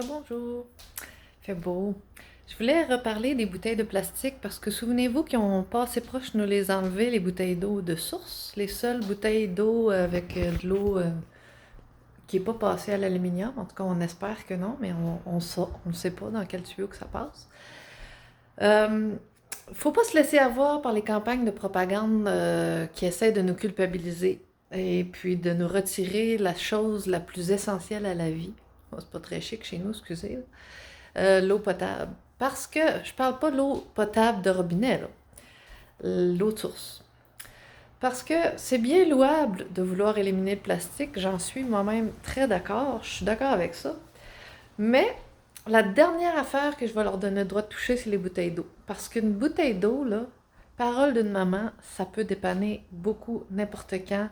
Bonjour, il fait beau. Je voulais reparler des bouteilles de plastique parce que souvenez-vous qu'ils ont pas assez proche de nous les enlever, les bouteilles d'eau de source, les seules bouteilles d'eau avec de l'eau qui n'est pas passée à l'aluminium. En tout cas, on espère que non, mais on ne sait pas dans quel tuyau que ça passe. Faut pas se laisser avoir par les campagnes de propagande qui essaient de nous culpabiliser et puis de nous retirer la chose la plus essentielle à la vie. Bon, c'est pas très chic chez nous, excusez. L'eau potable. Parce que je parle pas de l'eau potable de robinet, là. L'eau de source. Parce que c'est bien louable de vouloir éliminer le plastique, j'en suis moi-même très d'accord, je suis d'accord avec ça. Mais la dernière affaire que je vais leur donner le droit de toucher, c'est les bouteilles d'eau. Parce qu'une bouteille d'eau, là, parole d'une maman, ça peut dépanner beaucoup, n'importe quand.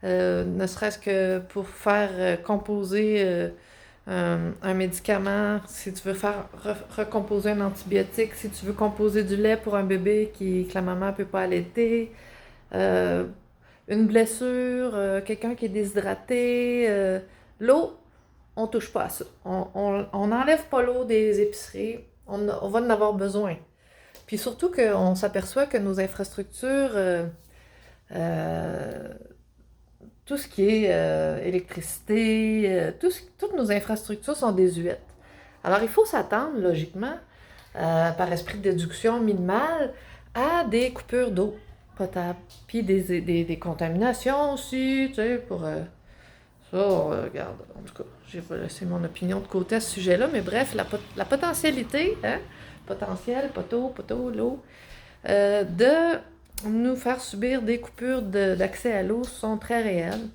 Ne serait-ce que pour faire composer un médicament, si tu veux faire recomposer un antibiotique, si tu veux composer du lait pour un bébé que la maman ne peut pas allaiter, euh, une blessure, quelqu'un qui est déshydraté, l'eau, on touche pas à ça. On n'enlève pas l'eau des épiceries, on va en avoir besoin. Puis surtout qu'on s'aperçoit que nos infrastructures, euh, tout ce qui est électricité, toutes nos infrastructures sont désuètes. Alors il faut s'attendre, logiquement, par esprit de déduction minimale, à des coupures d'eau potable. Puis des contaminations aussi, tu sais, pour ça, regarde, en tout cas, j'ai laissé mon opinion de côté à ce sujet-là, mais bref, la potentialité, hein, potentiel, poteau, l'eau, de nous faire subir des coupures d'accès à l'eau sont très réelles.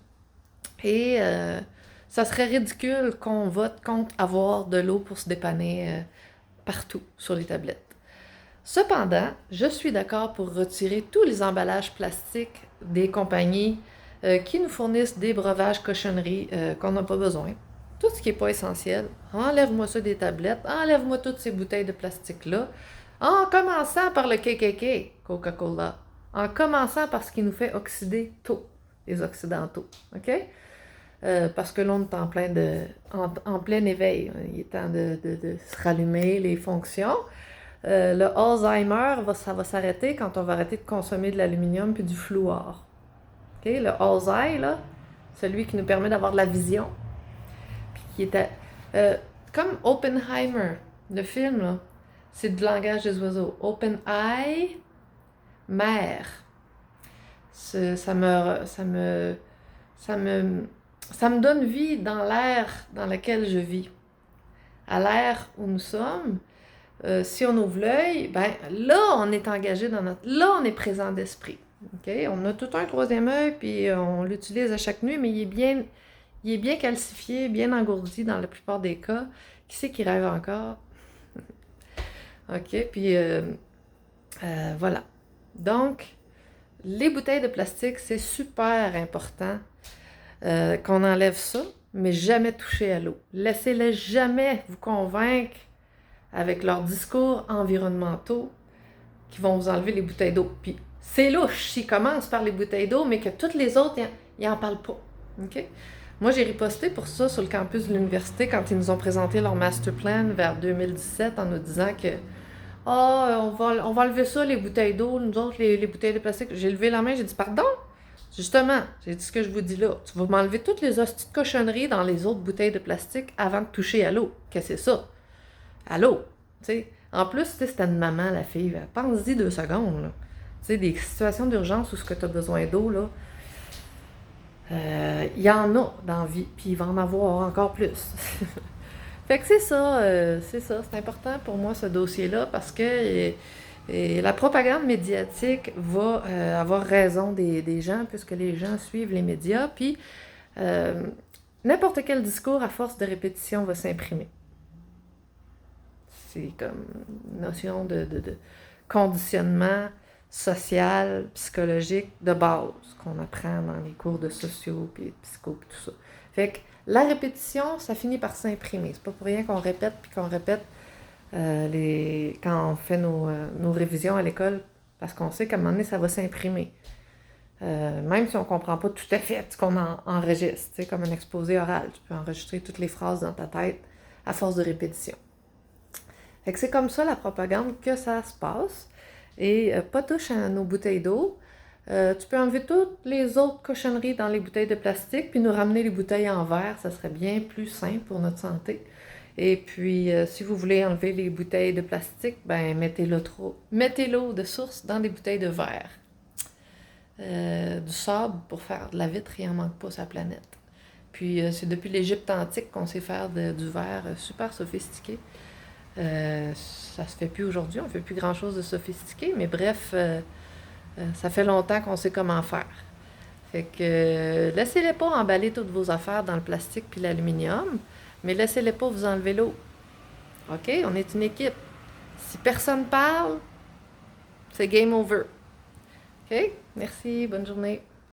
Et ça serait ridicule qu'on vote contre avoir de l'eau pour se dépanner partout sur les tablettes. Cependant, je suis d'accord pour retirer tous les emballages plastiques des compagnies qui nous fournissent des breuvages cochonneries qu'on n'a pas besoin. Tout ce qui n'est pas essentiel, enlève-moi ça des tablettes, enlève-moi toutes ces bouteilles de plastique-là, en commençant par le KKK, Coca-Cola, en commençant par ce qui nous fait oxyder tôt, les occidentaux, OK? Parce que là, on est en plein éveil. Il est temps de se rallumer les fonctions. Le Alzheimer, ça va s'arrêter quand on va arrêter de consommer de l'aluminium puis du fluor. Okay? Le Alzheimer, là, celui qui nous permet d'avoir de la vision, puis qui était comme Oppenheimer, le film, là, c'est du langage des oiseaux. Open eye, mère. Ça me donne vie dans l'air dans lequel je vis. À l'air où nous sommes, si on ouvre l'œil, ben là, on est engagé dans notre... Là, on est présent d'esprit. Okay? On a tout un troisième œil, puis on l'utilise à chaque nuit, mais il est bien calcifié, bien engourdi dans la plupart des cas. Qui c'est qui rêve encore? OK, puis voilà. Donc, les bouteilles de plastique, c'est super important qu'on enlève ça, mais jamais toucher à l'eau. Laissez-les jamais vous convaincre avec leurs discours environnementaux qui vont vous enlever les bouteilles d'eau. Puis c'est louche s'ils commencent par les bouteilles d'eau, mais que toutes les autres, ils n'en parlent pas. OK? Moi, j'ai riposté pour ça sur le campus de l'université quand ils nous ont présenté leur master plan vers 2017 en nous disant que on va enlever ça, les bouteilles d'eau, nous autres, les bouteilles de plastique. J'ai levé la main, j'ai dit pardon. Justement, j'ai dit ce que je vous dis là. Tu vas m'enlever toutes les hosties de cochonneries dans les autres bouteilles de plastique avant de toucher à l'eau. Qu'est-ce que c'est ça? À l'eau. T'sais. En plus, c'était une maman, la fille. Pense-y 2 secondes. Là. Des situations d'urgence où ce que tu as besoin d'eau, là, il y en a dans la vie, puis il va en avoir encore plus. Fait que c'est ça, c'est important pour moi ce dossier-là parce que la propagande médiatique va avoir raison des gens puisque les gens suivent les médias, puis n'importe quel discours à force de répétition va s'imprimer. C'est comme une notion de conditionnement social, psychologique de base qu'on apprend dans les cours de sociaux, puis de psycho, puis tout ça. Fait que la répétition, ça finit par s'imprimer. C'est pas pour rien qu'on répète, puis qu'on répète quand on fait nos révisions à l'école, parce qu'on sait qu'à un moment donné, ça va s'imprimer. Même si on ne comprend pas tout à fait ce qu'on enregistre, comme un exposé oral. Tu peux enregistrer toutes les phrases dans ta tête à force de répétition. Fait que c'est comme ça la propagande que ça se passe. Et pas touche à nos bouteilles d'eau. Tu peux enlever toutes les autres cochonneries dans les bouteilles de plastique, puis nous ramener les bouteilles en verre. Ça serait bien plus simple pour notre santé. Et puis, si vous voulez enlever les bouteilles de plastique, ben mettez l'eau de source dans des bouteilles de verre. Du sable pour faire de la vitre, il n'en manque pas sur la planète. Puis, c'est depuis l'Égypte antique qu'on sait faire du verre super sophistiqué. Ça se fait plus aujourd'hui, on ne fait plus grand-chose de sophistiqué, mais bref, ça fait longtemps qu'on sait comment faire. Fait que laissez-les pas emballer toutes vos affaires dans le plastique puis l'aluminium, mais laissez-les pas vous enlever l'eau. OK? On est une équipe. Si personne parle, c'est game over. OK? Merci, bonne journée.